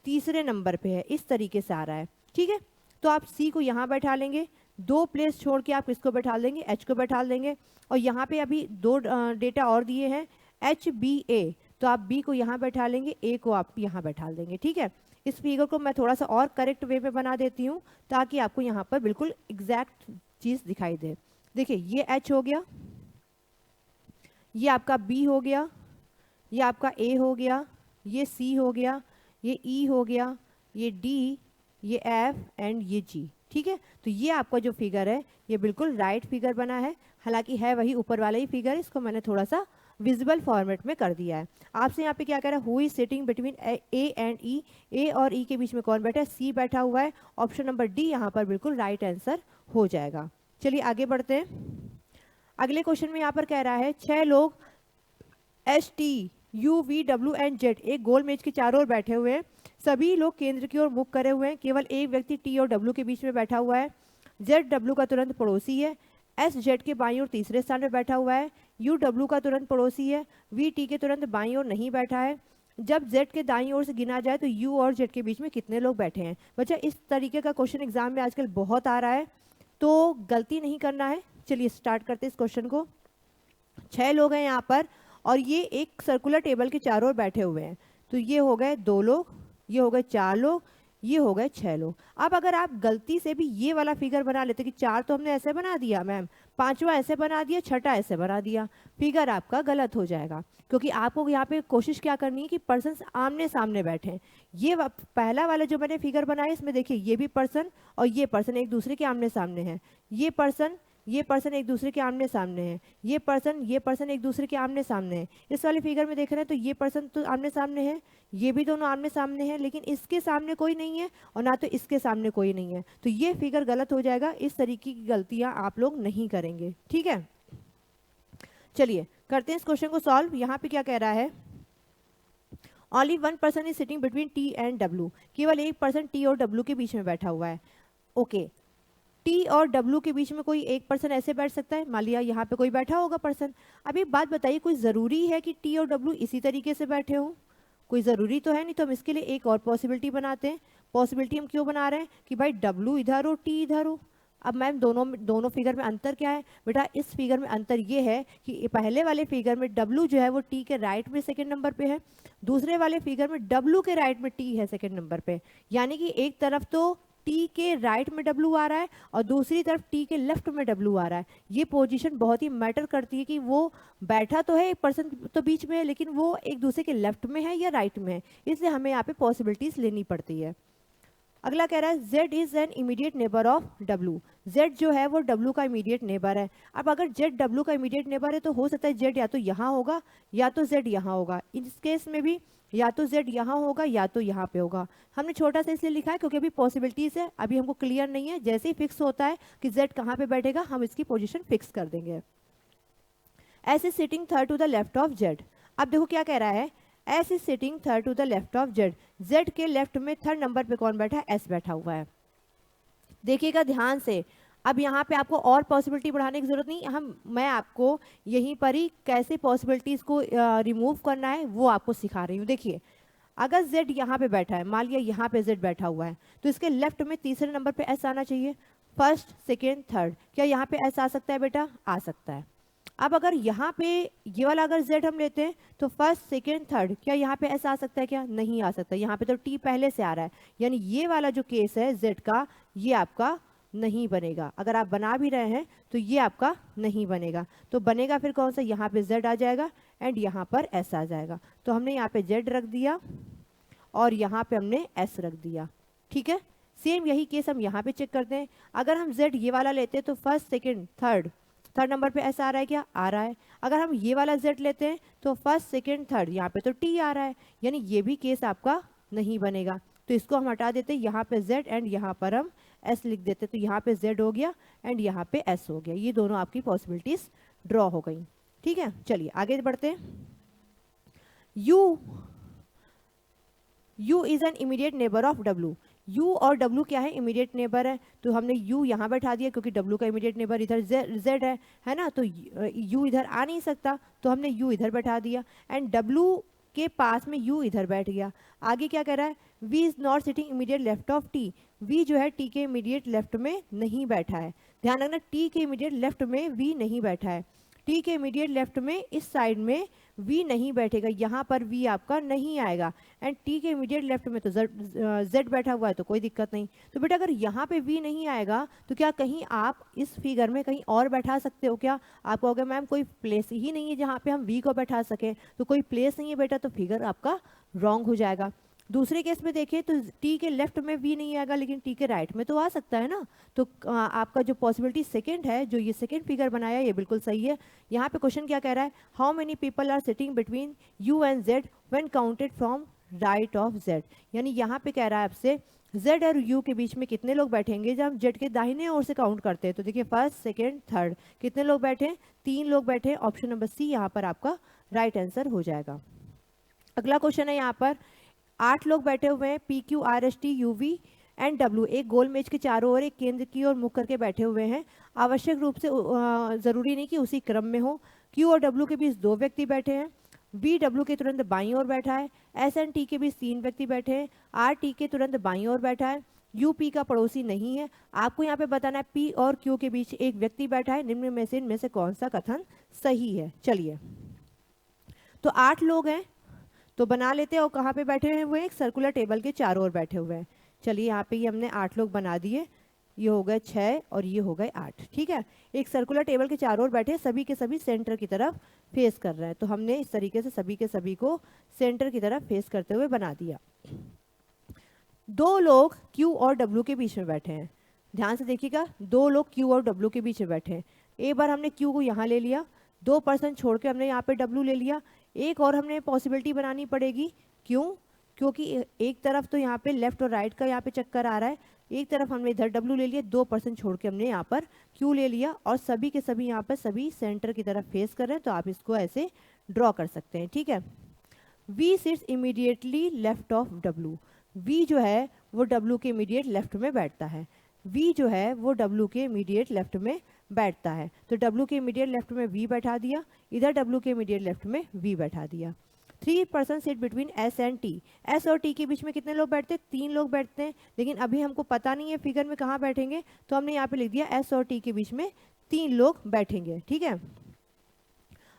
तीसरे नंबर पे है, इस तरीके से आ रहा है, ठीक है। तो आप सी को यहाँ बैठा लेंगे, 2 प्लेस छोड़ के आप किसको बैठा देंगे, एच को बैठा देंगे। और यहाँ पे अभी 2 डेटा और दिए हैं, एच बी ए, तो आप बी को यहाँ बैठा लेंगे, ए को आप यहाँ बैठा देंगे। ठीक है, इस फिगर को मैं थोड़ा सा और करेक्ट वे में बना देती हूँ ताकि आपको यहाँ पर बिल्कुल एग्जैक्ट चीज़ दिखाई दे। देखिए ये एच हो गया, ये आपका बी हो गया, ये आपका ए हो गया, ये सी हो गया, ये ई हो गया, ये डी, ये एफ एंड ये जी। ठीक है, तो ये आपका जो फिगर है ये बिल्कुल राइट फिगर बना है, हालांकि है वही ऊपर वाला ही फिगर, इसको मैंने थोड़ा सा विजिबल फॉर्मेट में कर दिया है। आपसे यहाँ पे क्या कह रहा है, who is sitting between A and E, A और ई के बीच में कौन बैठा है, सी बैठा हुआ है। ऑप्शन नंबर डी यहाँ पर बिल्कुल राइट आंसर हो जाएगा। चलिए आगे बढ़ते हैं। अगले क्वेश्चन में यहाँ पर कह रहा है 6 लोग S T U V W and Z एक गोल मेज के चारों ओर बैठे हुए हैं। सभी लोग केंद्र की ओर मुख करे हुए हैं, केवल एक व्यक्ति टी और डब्ल्यू के बीच में बैठा हुआ है। जेड डब्ल्यू का तुरंत पड़ोसी है, एस जेड के बाईं ओर तीसरे स्थान पर बैठा हुआ है, यू डब्ल्यू का तुरंत पड़ोसी है, वी टी के तुरंत बाईं ओर नहीं बैठा है। जब जेड के दाईं ओर से गिना जाए तो यू और जेड के बीच में कितने लोग बैठे हैं। बच्चा इस तरीके का क्वेश्चन एग्जाम में आजकल बहुत आ रहा है, तो गलती नहीं करना है। चलिए स्टार्ट करते हैं इस क्वेश्चन को। 6 लोग हैं यहाँ पर और ये एक सर्कुलर टेबल के चारों ओर बैठे हुए हैं, तो ये हो गए 2 लोग, ये हो गए 4 लोग, ये हो गए 6 लोग। अब अगर आप गलती से भी ये वाला फिगर बना लेते कि 4 तो हमने ऐसे बना दिया मैम, 5वां ऐसे बना दिया, 6ठा ऐसे बना दिया, फिगर आपका गलत हो जाएगा। क्योंकि आपको यहाँ पे कोशिश क्या करनी है कि पर्सन आमने सामने बैठे। ये पहला वाला जो मैंने फिगर बनाया इसमें देखिए ये भी पर्सन और ये पर्सन एक दूसरे के आमने सामने हैं, ये पर्सन एक दूसरे के आमने सामने हैं, ये पर्सन एक दूसरे के आमने सामने हैं। इस वाले फिगर में देख रहे हैं तो ये पर्सन तो आमने सामने है, ये भी दोनों आमने सामने हैं, लेकिन इसके सामने कोई नहीं है और ना तो इसके सामने कोई नहीं है, तो ये फिगर गलत हो जाएगा। इस तरीके की गलतियां आप लोग नहीं करेंगे। ठीक है, चलिए करते हैं इस क्वेश्चन को सॉल्व। यहाँ पे क्या कह रहा है, only 1 person is sitting between T and W, केवल एक पर्सन टी और डब्ल्यू के बीच में बैठा हुआ है। ओके, टी और डब्ल्यू के बीच में कोई एक पर्सन ऐसे बैठ सकता है, मान लिया यहाँ पे कोई बैठा होगा पर्सन। अब एक बात बताइए, कोई ज़रूरी है कि टी और डब्ल्यू इसी तरीके से बैठे हों? कोई ज़रूरी तो है नहीं, तो हम इसके लिए एक और पॉसिबिलिटी बनाते हैं। पॉसिबिलिटी हम क्यों बना रहे हैं कि भाई डब्ल्यू इधर हो, टी इधर हो। अब मैम दोनों फिगर में अंतर क्या है बेटा, इस फिगर में अंतर ये है कि पहले वाले फिगर में डब्ल्यू जो है वो टी के राइट में सेकंड नंबर पे है, दूसरे वाले फिगर में डब्ल्यू के राइट में टी है सेकंड नंबर पे। यानी कि एक तरफ तो टी के राइट में डब्ल्यू आ रहा है और दूसरी तरफ टी के लेफ्ट में डब्ल्यू आ रहा है। ये पोजीशन बहुत ही मैटर करती है कि वो बैठा तो है एक पर्सन तो बीच में है, लेकिन वो एक दूसरे के लेफ्ट में है या राइट में है, इसलिए हमें यहाँ पे पॉसिबिलिटीज लेनी पड़ती है। अगला कह रहा है Z is an immediate neighbour of W, Z जो है वो W का इमीडिएट नेबर है। अब अगर Z W का इमीडिएट नेबर है तो हो सकता है Z या तो यहाँ होगा या तो Z यहाँ होगा। इस केस में भी या तो Z यहाँ होगा या तो यहाँ पे होगा। हमने छोटा सा इसलिए लिखा है क्योंकि अभी पॉसिबिलिटीज है, अभी हमको क्लियर नहीं है। जैसे ही फिक्स होता है कि Z कहाँ पे बैठेगा हम इसकी पोजिशन फिक्स कर देंगे। S is sitting third to the left of Z। अब देखो क्या कह रहा है, S is sitting third to the left of Z। Z के लेफ्ट में थर्ड नंबर पे कौन बैठा है, S बैठा हुआ है। देखिएगा ध्यान से, अब यहाँ पे आपको और पॉसिबिलिटी बढ़ाने की जरूरत नहीं, मैं आपको यहीं पर ही कैसे पॉसिबिलिटीज को रिमूव करना है वो आपको सिखा रही हूँ। देखिए अगर Z यहाँ पे बैठा है, मान लिया यहाँ पे Z बैठा हुआ है, तो इसके लेफ्ट में तीसरे नंबर पे S आना चाहिए, फर्स्ट सेकेंड थर्ड। क्या यहाँ पे S आ सकता है बेटा, आ सकता है। अब अगर यहाँ पे ये वाला अगर Z हम लेते हैं तो फर्स्ट सेकेंड थर्ड, क्या यहाँ पे S आ सकता है, क्या नहीं आ सकता। यहाँ पे तो T पहले से आ रहा है, यानी ये वाला जो केस है Z का ये आपका नहीं बनेगा। अगर आप बना भी रहे हैं तो ये आपका नहीं बनेगा, तो बनेगा फिर कौन सा, यहाँ पे Z आ जाएगा एंड यहाँ पर S आ जाएगा। तो हमने यहाँ पे Z रख दिया और यहाँ पे हमने S रख दिया। ठीक है, सेम यही केस हम यहाँ पे चेक करते हैं। अगर हम Z ये वाला लेते हैं तो फर्स्ट सेकेंड थर्ड नंबर पे S आ रहा है, क्या आ रहा है। अगर हम ये वाला Z लेते हैं तो फर्स्ट सेकेंड थर्ड, यहाँ पे तो T आ रहा है, यानी ये भी केस आपका नहीं बनेगा। तो इसको हम हटा देते हैं, यहाँ पे Z एंड यहाँ पर हम S लिख देते, तो यहाँ पे Z हो गया एंड यहाँ पे S हो गया। ये दोनों आपकी पॉसिबिलिटीज ड्रॉ हो गई। ठीक है, चलिए आगे बढ़ते हैं। U is an immediate neighbour of W। U और W क्या है, इमीडिएट नेबर है, तो हमने U यहाँ बैठा दिया क्योंकि W का इमीडिएट नेबर इधर Z है ना, तो U इधर आ नहीं सकता, तो हमने U इधर बैठा दिया एंड W के पास में U इधर बैठ गया। आगे क्या कह रहा है, V is not sitting immediate left of T। V जो है T के इमीडिएट लेफ्ट में नहीं बैठा है। ध्यान रखना टी के इमीडिएट लेफ्ट में वी नहीं बैठा है, टी के इमीडिएट लेफ्ट में इस साइड में वी नहीं बैठेगा, यहाँ पर वी आपका नहीं आएगा। एंड टी के इमीडिएट लेफ्ट में तो जेड बैठा हुआ है तो कोई दिक्कत नहीं। तो बेटा अगर यहाँ पे वी नहीं आएगा तो क्या कहीं आप इस फिगर में कहीं और बैठा सकते हो क्या? आप कहोगे मैम कोई प्लेस ही नहीं है जहाँ पे हम वी को बैठा सकें, तो कोई प्लेस नहीं है बेटा, तो फिगर आपका रॉन्ग हो जाएगा। दूसरे केस में देखें तो टी के लेफ्ट में वी नहीं आएगा लेकिन टी के राइट में तो आ सकता है ना। तो आपका जो पॉसिबिलिटी सेकंड है, जो ये सेकंड फिगर बनाया, ये बिल्कुल सही है। यहाँ पे क्वेश्चन क्या कह रहा है, how many people are sitting between U and Z when counted from right of Z. यानी यहाँ पे कह रहा है आपसे जेड और यू के बीच में कितने लोग बैठेंगे जब हम जेड के दाहिने ओर से काउंट करते हैं। तो देखिए फर्स्ट सेकेंड थर्ड, कितने लोग बैठे? 3 लोग बैठे। ऑप्शन नंबर सी यहाँ पर आपका राइट आंसर हो जाएगा। अगला क्वेश्चन है यहाँ पर 8 लोग बैठे हुए हैं, P Q R S T U V and W एक गोल मेज के चारों ओर एक केंद्र की ओर मुख करके बैठे हुए हैं। आवश्यक रूप से जरूरी नहीं कि उसी क्रम में हो। क्यू और डब्ल्यू के बीच 2 व्यक्ति बैठे हैं, बी डब्ल्यू के तुरंत बाईं ओर बैठा है, एस एंड टी के बीच 3 व्यक्ति बैठे हैं, आर टी के तुरंत बाईं ओर बैठा है, यू पी का पड़ोसी नहीं है। आपको यहाँ पे बताना है पी और क्यू के बीच एक व्यक्ति बैठा है, निम्न में से इनमें से कौन सा कथन सही है। चलिए तो 8 लोग हैं तो बना लेते हैं, और कहाँ पे बैठे हुए हैं? एक सर्कुलर टेबल के चारों ओर बैठे हुए हैं। चलिए यहाँ पे ये हमने 8 लोग बना दिए, ये हो गए 6 और ये हो गए 8। ठीक है, एक सर्कुलर टेबल के चारों ओर बैठे, सभी के सभी सेंटर की तरफ फेस कर रहे हैं। तो हमने इस तरीके से सभी के सभी को सेंटर की तरफ फेस करते हुए बना दिया। 2 लोग Q और W के बीच में बैठे हैं। ध्यान से देखिएगा, 2 लोग Q और W के बीच में बैठे हैं। एक बार हमने Q को यहाँ ले लिया, 2% छोड़ के हमने यहाँ पे W ले लिया। एक और हमने पॉसिबिलिटी बनानी पड़ेगी। क्यों? क्योंकि एक तरफ तो यहाँ पे लेफ्ट और राइट का यहाँ पे चक्कर आ रहा है, एक तरफ हमने इधर W ले लिया, 2% छोड़ के हमने यहाँ पर Q ले लिया, और सभी के सभी यहाँ पर सभी सेंटर की तरफ फेस कर रहे हैं। तो आप इसको ऐसे ड्रॉ कर सकते हैं। ठीक है, V sits immediately left of W। V जो है वो W के इमीडिएट लेफ्ट में बैठता है। V जो है वो W के इमीडिएट लेफ्ट में बैठता है। तो W के इमीडिएट लेफ्ट में V बैठा दिया, इधर W के इमीडिएट लेफ्ट में V बैठा दिया। 3% sit between S and T। S और T के बीच में कितने लोग बैठते हैं? 3 लोग बैठते हैं, लेकिन अभी हमको पता नहीं है फिगर में कहाँ बैठेंगे, तो हमने यहाँ पे लिख दिया S और T के बीच में 3 लोग बैठेंगे। ठीक है,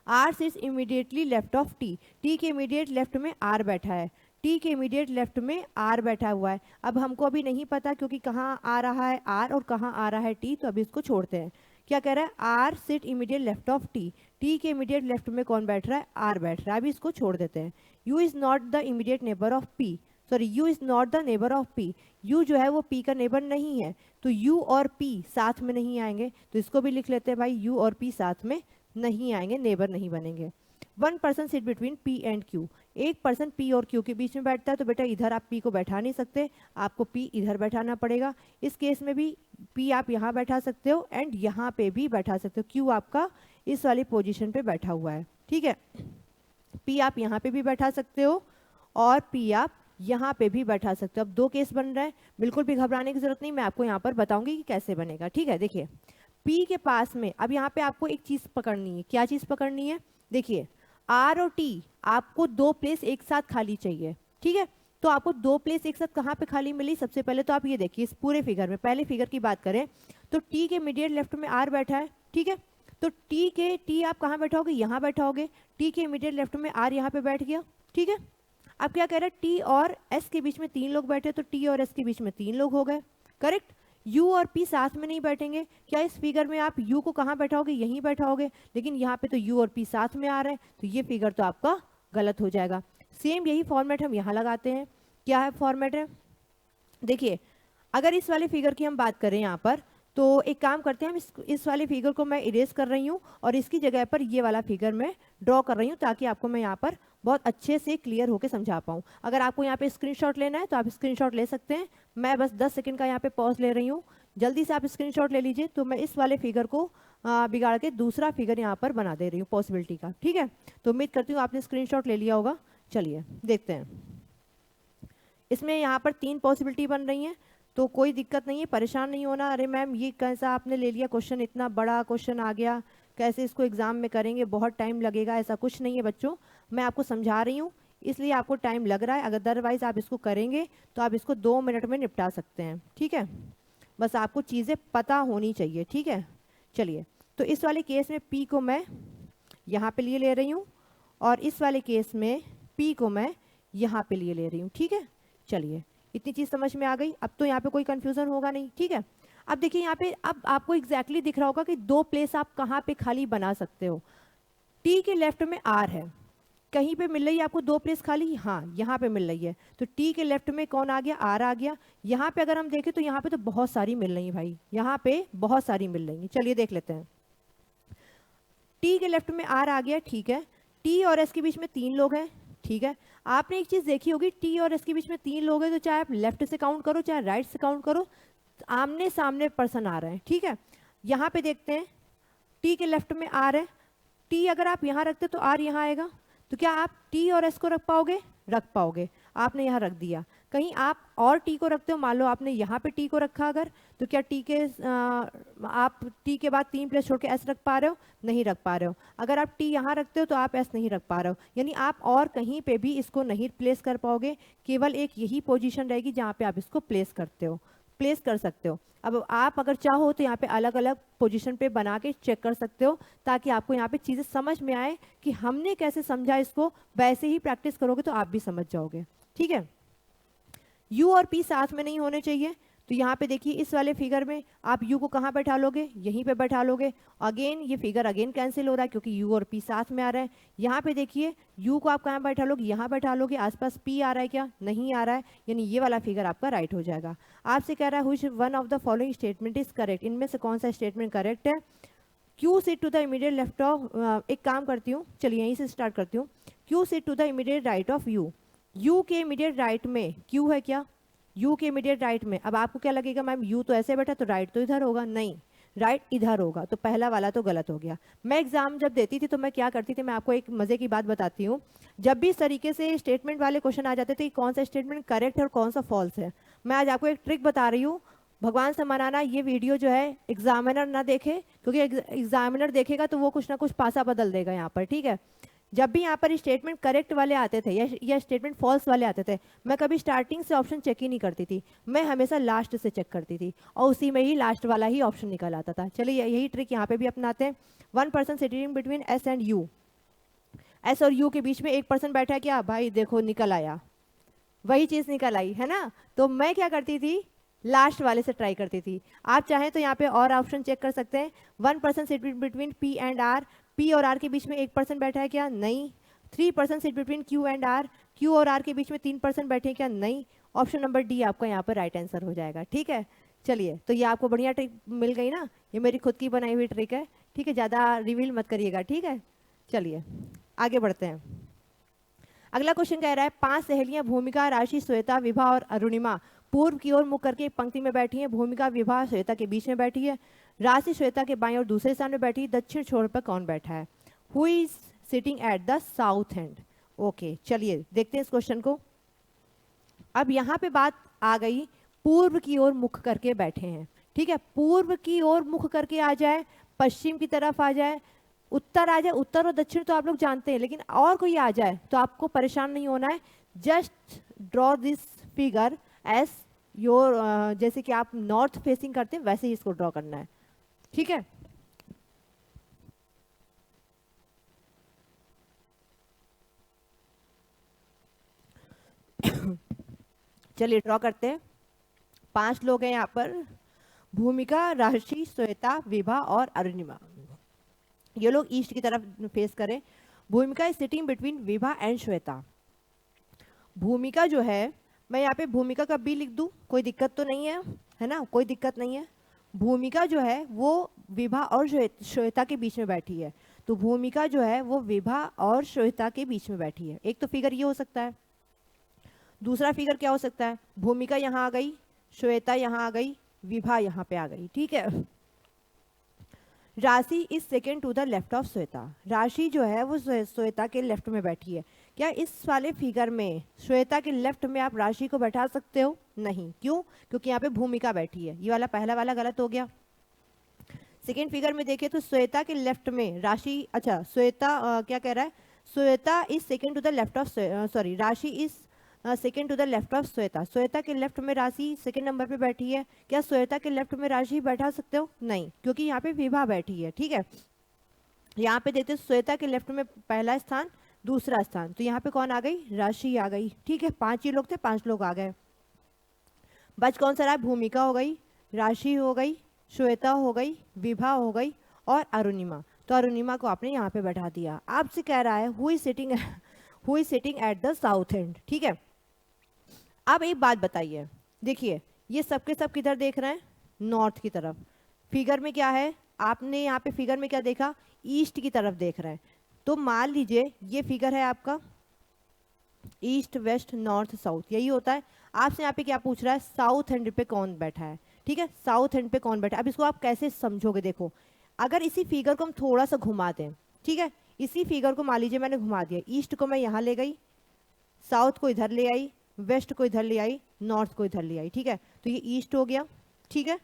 R sits immediately left of T। T के इमीडिएट लेफ्ट में R बैठा है, T के इमीडिएट लेफ्ट में R बैठा हुआ है। अब हमको अभी नहीं पता क्योंकि कहाँ आ रहा है R और कहाँ आ रहा है T, तो अभी इसको छोड़ते हैं। क्या कह रहा है? R sit immediate left of T। T के इमीडिएट लेफ्ट में कौन बैठ रहा है? R बैठ रहा है। अभी इसको छोड़ देते हैं। U is not the immediate neighbour of P। Sorry, U is not the neighbour of P। U जो है वो P का नेबर नहीं है, तो U और P साथ में नहीं आएंगे, तो इसको भी लिख लेते हैं भाई, U और P साथ में नहीं आएंगे, नेबर नहीं बनेंगे। 1% sit between P and Q। 1% P और Q के बीच में बैठता है, तो बेटा इधर आप P को बैठा नहीं सकते, आपको P इधर बैठाना पड़ेगा। इस केस में भी P आप यहाँ बैठा सकते हो एंड यहाँ पे भी बैठा सकते हो। Q आपका इस वाली पोजीशन पे बैठा हुआ है। ठीक है, P आप यहाँ पे भी बैठा सकते हो और P आप यहाँ पे भी बैठा सकते हो। अब 2 केस बन रहे हैं, बिल्कुल भी घबराने की जरूरत नहीं, मैं आपको यहाँ पर बताऊंगी कि कैसे बनेगा। ठीक है, देखिए P के पास में अब यहाँ पे आपको एक चीज पकड़नी है। क्या चीज पकड़नी है? देखिए R और T आपको 2 प्लेस एक साथ खाली चाहिए। ठीक है, तो आपको 2 प्लेस एक साथ कहाँ पे खाली मिली? सबसे पहले तो आप ये देखिए, इस पूरे फिगर में पहले फिगर की बात करें तो T के इमीडिएट लेफ्ट में R बैठा है। ठीक है, तो T आप कहाँ बैठाओगे? यहाँ बैठाओगे। T के इमीडिएट लेफ्ट में R यहाँ पे बैठ गया। ठीक है, अब क्या कह रहा है? T और S के बीच में 3 लोग बैठे, तो T और S के बीच में 3 लोग हो गए। करेक्ट। U और P साथ में नहीं बैठेंगे। क्या इस फिगर में आप U को कहाँ बैठाओगे? यहीं बैठाओगे, लेकिन यहाँ पे तो U और P साथ में आ रहे हैं, तो ये फिगर तो आपका गलत हो जाएगा। सेम यही फॉर्मेट हम यहाँ लगाते हैं। क्या है फॉर्मेट है? देखिए अगर इस वाले फिगर की हम बात करें यहाँ पर, तो एक काम करते हैं, हम इस वाले फिगर को मैं इरेज कर रही हूँ और इसकी जगह पर ये वाला फिगर मैं ड्रॉ कर रही हूँ, ताकि आपको मैं यहाँ पर बहुत अच्छे से क्लियर होकर समझा पाऊँ। अगर आपको यहाँ पे स्क्रीनशॉट लेना है तो आप स्क्रीनशॉट ले सकते हैं। मैं बस 10 सेकंड का यहाँ पे पॉज ले रही हूँ, जल्दी से आप स्क्रीनशॉट ले लीजिए। तो मैं इस वाले फिगर को बिगाड़ के दूसरा फिगर यहाँ पर बना दे रही हूँ पॉसिबिलिटी का। ठीक है, तो उम्मीद करती हूँ आपने स्क्रीनशॉट ले लिया होगा। चलिए देखते हैं, इसमें यहाँ पर 3 पॉसिबिलिटी बन रही हैं, तो कोई दिक्कत नहीं है, परेशान नहीं होना। अरे मैम ये कैसा आपने ले लिया क्वेश्चन, इतना बड़ा क्वेश्चन आ गया, कैसे इसको एग्जाम में करेंगे, बहुत टाइम लगेगा। ऐसा कुछ नहीं है बच्चों, मैं आपको समझा रही हूँ इसलिए आपको टाइम लग रहा है। अगर अदरवाइज आप इसको करेंगे तो आप इसको 2 मिनट में निपटा सकते हैं। ठीक है, बस आपको चीज़ें पता होनी चाहिए, ठीक है। चलिए, तो इस वाले केस में P को मैं यहाँ पे लिए ले रही हूँ और इस वाले केस में P को मैं यहाँ पे लिए ले रही हूँ, ठीक है। चलिए, इतनी चीज़ समझ में आ गई। अब तो यहाँ पे कोई कंफ्यूजन होगा नहीं, ठीक है। अब देखिए यहाँ पे, अब आपको एग्जैक्टली दिख रहा होगा कि दो प्लेस आप कहाँ पे खाली बना सकते हो। T के लेफ्ट में R है, कहीं पे मिल रही है आपको दो प्लेस खाली, हाँ यहाँ पे मिल रही है, तो T के लेफ्ट में कौन आ गया, R आ गया। यहाँ पे अगर हम देखें तो यहाँ पे तो बहुत सारी मिल रही है भाई, यहाँ पे बहुत सारी मिल रही है। चलिए देख लेते हैं। T के लेफ्ट में R आ गया, ठीक है। T और S के बीच में 3 लोग हैं, ठीक है। आपने एक चीज देखी होगी, T और S के बीच में 3 लोग हैं, तो चाहे आप लेफ्ट से काउंट करो चाहे राइट से काउंट करो, आमने सामने पर्सन आ रहे हैं, ठीक है। यहाँ पे देखते हैं, T के लेफ्ट में R है, T अगर आप यहाँ रखते तो R यहाँ आएगा, तो क्या आप T और S को रख पाओगे, रख पाओगे। आपने यहाँ रख दिया। कहीं आप और T को रखते हो, मान लो आपने यहाँ पे T को रखा अगर, तो क्या आप T के बाद 3 प्लेस छोड़ के S रख पा रहे हो, नहीं रख पा रहे हो। अगर आप T यहाँ रखते हो तो आप S नहीं रख पा रहे हो, यानी आप और कहीं पे भी इसको नहीं प्लेस कर पाओगे, केवल एक यही पोजीशन रहेगी जहाँ पे आप इसको प्लेस करते हो, प्लेस कर सकते हो। अब आप अगर चाहो तो यहाँ पे अलग अलग पोजीशन पे बना के चेक कर सकते हो, ताकि आपको यहाँ पे चीज़ें समझ में आए कि हमने कैसे समझा इसको, वैसे ही प्रैक्टिस करोगे तो आप भी समझ जाओगे, ठीक है। U और P साथ में नहीं होने चाहिए, तो यहाँ पे देखिए इस वाले फिगर में आप U को कहाँ बैठा लोगे, यहीं पे बैठा लोगे। अगेन ये फिगर अगेन कैंसिल हो रहा है क्योंकि U और P साथ में आ रहा है। यहाँ पे देखिए U को आप कहाँ बैठा लोगे, यहाँ बैठा लोगे। आसपास P आ रहा है क्या, नहीं आ रहा है, यानी ये वाला फिगर आपका राइट हो जाएगा। आपसे कह रहा है which one of the following statement is correct, इनमें से कौन सा स्टेटमेंट करेक्ट है। Q sit to the immediate left of, एक काम करती हूँ, चलिए यहीं से स्टार्ट करती हूँ। Q sit to the immediate right of U, U के इमीडिएट राइट में Q है क्या, U के इमीडिएट राइट में। अब आपको क्या लगेगा, मैम U तो ऐसे बैठा तो राइट तो इधर होगा, नहीं, राइट इधर होगा, तो पहला वाला तो गलत हो गया। मैं एग्जाम जब देती थी तो मैं क्या करती थी, मैं आपको एक मजे की बात बताती हूँ। जब भी इस तरीके से स्टेटमेंट वाले क्वेश्चन आ जाते थे कि कौन सा स्टेटमेंट करेक्ट है और कौन सा फॉल्स है, मैं आज आपको एक ट्रिक बता रही हूँ। भगवान से मनाना ये वीडियो जो है एग्जामिनर ना देखे, क्योंकि एग्जामिनर देखेगा तो वो कुछ ना कुछ पासा बदल देगा यहाँ पर, ठीक है। जब भी यहाँ पर स्टेटमेंट करेक्ट वाले आते थे या स्टेटमेंट फॉल्स वाले आते थे, मैं कभी स्टार्टिंग से ऑप्शन चेक ही नहीं करती थी, मैं हमेशा लास्ट से चेक करती थी और उसी में ही लास्ट वाला ही ऑप्शन निकल आता था। चलिए यही ट्रिक यहाँ पे भी अपनाते हैं। 1 person sitting between S and U, S और U के बीच में एक पर्सन बैठा है क्या, भाई देखो निकल आया, वही चीज़ निकल आई है ना। तो मैं क्या करती थी, लास्ट वाले से ट्राई करती थी। आप चाहें तो यहाँ पे और ऑप्शन चेक कर सकते हैं। 1 person sit between P and R, P और R के बीच में एक पर्सन बैठा है क्या, नहीं। 3 person sit between Q and R, Q और R के बीच में 3 पर्सन बैठे हैं क्या, नहीं। ऑप्शन नंबर डी आपका यहाँ पर राइट आंसर हो जाएगा, ठीक है। चलिए, तो ये आपको बढ़िया ट्रिक मिल गई ना, ये मेरी खुद की बनाई हुई ट्रिक है, ठीक है, ज़्यादा रिवील मत करिएगा, ठीक है। चलिए आगे बढ़ते हैं। अगला क्वेश्चन कह रहा है 5 सहेलियां भूमिका, राशि, श्वेता, विभा और अरुणिमा पूर्व की ओर मुख करके एक पंक्ति में बैठी है। भूमिका विभा श्वेता के बीच में बैठी है, राशि श्वेता के बाईं और दूसरे सामने बैठी है। दक्षिण छोर पर कौन बैठा है, who is sitting at the south and. Okay, चलिए देखते हैं इस क्वेश्चन को। अब यहाँ पे बात आ गई, पूर्व की ओर मुख करके बैठे हैं, ठीक है। पूर्व की ओर मुख करके आ जाए, पश्चिम की तरफ आ जाए, उत्तर आ जाए, उत्तर और दक्षिण तो आप लोग जानते हैं, लेकिन और कोई आ जाए तो आपको परेशान नहीं होना है। Just draw this figure as your, जैसे कि आप नॉर्थ फेसिंग करते हैं वैसे ही इसको ड्रॉ करना है, ठीक है। चलिए ड्रॉ करते हैं। 5 लोग हैं यहाँ पर, भूमिका, राशि, श्वेता, विभा और अरुणिमा। ये लोग ईस्ट की तरफ फेस करें। भूमिका is sitting between Vibha and Shweta. भूमिका जो है, मैं यहाँ पे भूमिका का बी लिख दूं, कोई दिक्कत तो नहीं है ना, कोई दिक्कत नहीं है। भूमिका जो है वो विभा और श्वेता के बीच में बैठी है, तो भूमिका जो है वो विभा और श्वेता के बीच में बैठी है। एक तो फिगर ये हो सकता है। दूसरा फिगर क्या हो सकता है, भूमिका यहाँ आ गई, श्वेता यहाँ आ गई, विभा यहाँ पे आ गई, ठीक है। Rashi is second to the left of Shweta. Rashi जो है वो श्वेता के लेफ्ट में बैठी है। क्या इस वाले फिगर में श्वेता के लेफ्ट में आप राशि को बैठा सकते हो, नहीं, क्यों, क्योंकि यहाँ पे भूमिका बैठी है। ये वाला पहला वाला गलत हो गया। सेकेंड फिगर में देखिए तो श्वेता के लेफ्ट में राशि, अच्छा श्वेता क्या कह रहा है, Shweta is second to the left of, sorry, Rashi is second to the left of Shweta. Shweta के लेफ्ट में राशि सेकंड नंबर पे बैठी है, क्या श्वेता के लेफ्ट में राशि बैठा सकते हो? नहीं, क्योंकि यहाँ पे विभा बैठी है। ठीक है, यहाँ पे देखते श्वेता के लेफ्ट में पहला स्थान, दूसरा स्थान, तो यहाँ पे कौन आ गई? राशि आ गई। ठीक है, 5 ही लोग थे, 5 लोग आ गए। बच कौन सा रहा? भूमिका हो गई, राशि हो गई, श्वेता हो गई, विभा हो गई और अरुणिमा। तो अरुणिमा को आपने यहाँ पे बैठा दिया। आपसे कह रहा है who is sitting at the south and. ठीक है, अब एक बात बताइए, देखिए ये सबके सब किधर देख रहे हैं? नॉर्थ की तरफ। फिगर में क्या है? आपने यहाँ पे फिगर में क्या देखा? ईस्ट की तरफ देख रहे हैं। तो मान लीजिए ये फिगर है आपका ईस्ट वेस्ट नॉर्थ साउथ, यही होता है। आपसे यहाँ पे क्या पूछ रहा है? साउथ एंड पे कौन बैठा है। ठीक है, साउथ एंड पे कौन बैठा है। अब इसको आप कैसे समझोगे? देखो, अगर इसी फिगर को हम थोड़ा सा घुमा दें, ठीक है, इसी फिगर को मान लीजिए मैंने घुमा दिया, ईस्ट को मैं यहाँ ले गई, साउथ को इधर ले आई, वेस्ट को इधर ले आई, नॉर्थ को इधर ले आई। ठीक है, तो ये ईस्ट हो गया, ठीक है,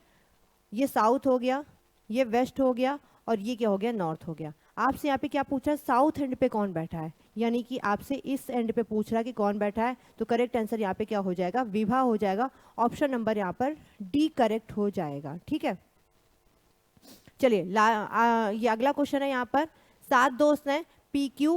ये साउथ हो गया, ये वेस्ट हो गया और ये क्या हो गया? नॉर्थ हो गया। आपसे यहाँ पे क्या पूछा है? साउथ एंड पे कौन बैठा है, यानी कि आपसे इस एंड पे पूछ रहा है कि कौन बैठा है। तो करेक्ट आंसर यहाँ पे क्या हो जाएगा? विभा हो जाएगा। ऑप्शन नंबर यहाँ पर डी करेक्ट हो जाएगा। ठीक है, चलिए ये अगला क्वेश्चन है। यहाँ पर 7 दोस्त हैं, P Q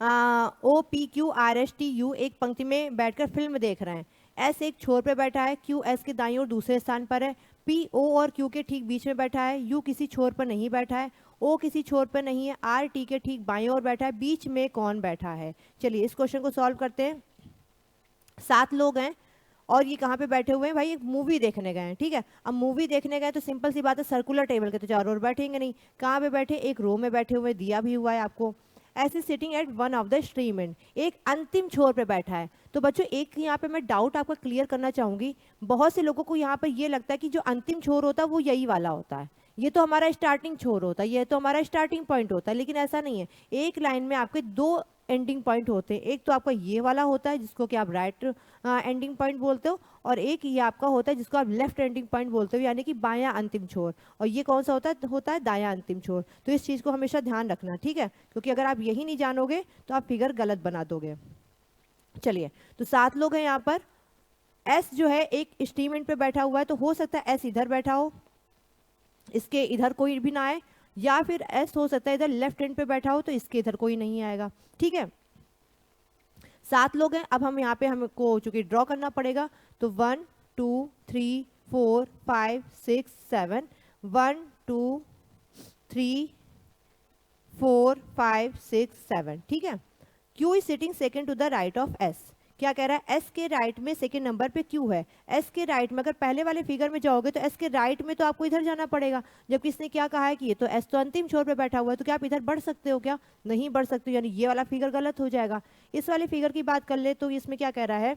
O P Q R S T U एक पंक्ति में बैठकर फिल्म देख रहे हैं। एस एक छोर पे बैठा है, क्यू एस के दाईं ओर दूसरे स्थान पर है, पी ओ और क्यू के ठीक बीच में बैठा है, यू किसी छोर पर नहीं बैठा है, ओ किसी छोर पर नहीं है, आर टी के ठीक बाईं ओर बैठा है, बीच में कौन बैठा है? चलिए इस क्वेश्चन को सॉल्व करते हैं। 7 लोग हैं और ये कहाँ पे बैठे हुए हैं भाई? एक मूवी देखने गए हैं। ठीक है, अब मूवी देखने गए तो सिंपल सी बात है, सर्कुलर टेबल के तो चारों ओर बैठेंगे नहीं। कहाँ पे बैठे? एक रो में बैठे हुए, दिया भी हुआ है आपको। ऐसे sitting at one of the stream and, एक अंतिम छोर पे बैठा है। तो बच्चों एक यहाँ पे मैं डाउट आपका क्लियर करना चाहूंगी। बहुत से लोगों को यहाँ पर ये लगता है कि जो अंतिम छोर होता है वो यही वाला होता है, ये तो हमारा स्टार्टिंग छोर होता है, ये तो हमारा स्टार्टिंग पॉइंट होता है, लेकिन ऐसा नहीं है। एक लाइन में आपके 2 एंडिंग पॉइंट होते हैं, एक तो आपका ये वाला होता है जिसको कि आप राइट एंडिंग पॉइंट बोलते हो, और एक ये आपका होता है जिसको आप लेफ्ट एंडिंग पॉइंट बोलते हो, यानी कि बायां अंतिम छोर। और ये कौन सा होता है दायां अंतिम छोर। तो इस चीज़ को हमेशा ध्यान रखना, ठीक है, क्योंकि अगर आप यही नहीं जानोगे तो आप फिगर गलत बना दोगे। चलिए, तो 7 लोग हैं यहाँ पर। एस जो है एक स्टीमेंट पे बैठा हुआ है, तो हो सकता है एस इधर बैठा हो, इसके इधर कोई भी ना आए, या फिर एस हो सकता है इधर लेफ्ट हैंड पे बैठा हो, तो इसके इधर कोई नहीं आएगा। ठीक है, 7 लोग हैं। अब हम यहाँ पे हमको चूंकि ड्रॉ करना पड़ेगा, तो 1 2 3 4 5 6 7, 1 2 3 4 5 6 7। ठीक है, Q is sitting second to the right of S. क्या कह रहा है? एस के राइट में सेकंड नंबर पे क्यू है। एस के राइट में अगर पहले वाले फिगर में जाओगे तो एस के राइट में तो आपको इधर जाना पड़ेगा, जबकि इसने क्या कहा है कि ये तो एस तो अंतिम छोर पे बैठा हुआ है, तो क्या आप इधर बढ़ सकते हो? क्या नहीं बढ़ सकते, यानी ये वाला फिगर गलत हो जाएगा। इस वाले फिगर की बात कर ले तो इसमें क्या कह रहा है?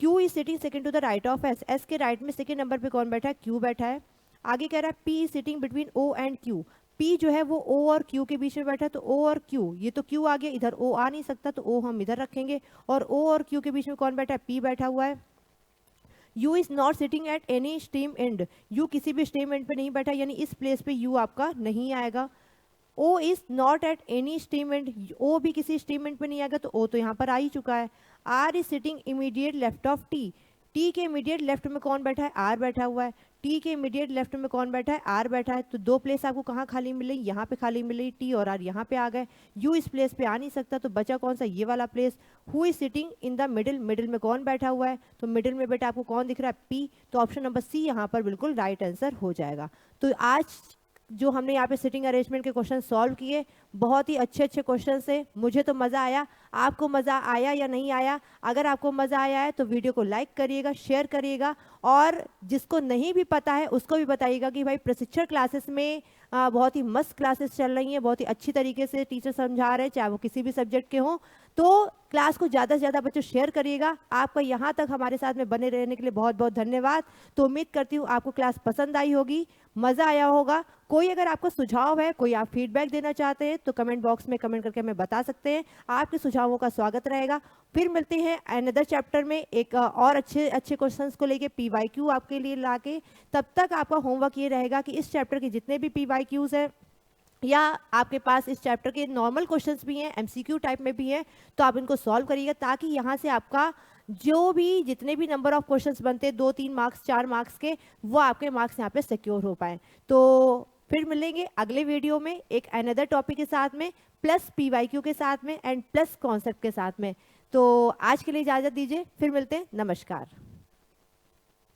Q is sitting second to the right of S. S के राइट में सेकेंड नंबर पे कौन बैठा है? क्यू बैठा है। आगे कह रहा है P is sitting between O and Q. P जो है वो ओ और क्यू के बीच में बैठा है, तो ओ और क्यू, ये तो क्यू आ गया, इधर ओ आ नहीं सकता, तो ओ हम इधर रखेंगे। और ओ और क्यू के बीच में कौन बैठा है? पी बैठा हुआ है। You is not sitting at any stream and. You किसी भी स्ट्रीम एंड पे नहीं बैठा, यानी इस प्लेस पे यू आपका नहीं आएगा। O is not at any stream end, O भी किसी स्ट्रीम एंड पे नहीं आएगा, तो ओ तो यहाँ पर आ ही चुका है। R is sitting immediate left of T. T के इमीडिएट लेफ्ट में कौन बैठा है? आर बैठा हुआ है। टी के इमीडिएट लेफ्ट में कौन बैठा है? आर बैठा है। तो 2 प्लेस आपको कहाँ खाली मिली? यहाँ पे खाली मिली, टी और आर यहाँ पे आ गए। यू इस प्लेस पे आ नहीं सकता, तो बचा कौन सा? ये वाला place. Who is sitting in the middle. Middle में कौन बैठा हुआ है? तो मिडिल में बेटा आपको कौन दिख रहा है? पी। तो ऑप्शन नंबर सी यहाँ पर बिल्कुल राइट आंसर हो जाएगा। तो आज जो हमने यहाँ पे सिटिंग अरेंजमेंट के क्वेश्चन सॉल्व किए, बहुत ही अच्छे अच्छे क्वेश्चन से, मुझे तो मज़ा आया। आपको मज़ा आया या नहीं आया? अगर आपको मज़ा आया है तो वीडियो को लाइक करिएगा, शेयर करिएगा, और जिसको नहीं भी पता है उसको भी बताइएगा कि भाई प्रशिक्षण क्लासेस में बहुत ही मस्त क्लासेस चल रही हैं, बहुत ही अच्छी तरीके से टीचर समझा रहे हैं, चाहे वो किसी भी सब्जेक्ट के हों। तो क्लास को ज़्यादा से ज़्यादा बच्चों शेयर करिएगा। आपका यहाँ तक हमारे साथ में बने रहने के लिए बहुत बहुत धन्यवाद। तो उम्मीद करती हूँ आपको क्लास पसंद आई होगी, मज़ा आया होगा। कोई अगर आपको सुझाव है, कोई आप फीडबैक देना चाहते हैं, तो कमेंट बॉक्स में कमेंट करके हमें बता सकते हैं। आपके सुझावों का स्वागत रहेगा। फिर मिलते हैं अनदर चैप्टर में एक और अच्छे अच्छे क्वेश्चंस को लेके, PYQ आपके लिए लाके। तब तक आपका होमवर्क ये रहेगा कि इस चैप्टर के जितने भी PYQs हैं या आपके पास इस चैप्टर के नॉर्मल क्वेश्चंस भी हैं, एमसीक्यू टाइप में भी हैं, तो आप इनको सॉल्व करिएगा ताकि यहाँ से आपका जो भी जितने भी नंबर ऑफ क्वेश्चंस बनते हैं 2-3 मार्क्स 4 मार्क्स के, वो आपके मार्क्स यहाँ पे सिक्योर हो पाए। तो फिर मिलेंगे अगले वीडियो में एक अनदर टॉपिक के साथ में, प्लस पीवाईक्यू के साथ में एंड प्लस कॉन्सेप्ट के साथ में। तो आज के लिए इजाज़त दीजिए, फिर मिलते हैं, नमस्कार।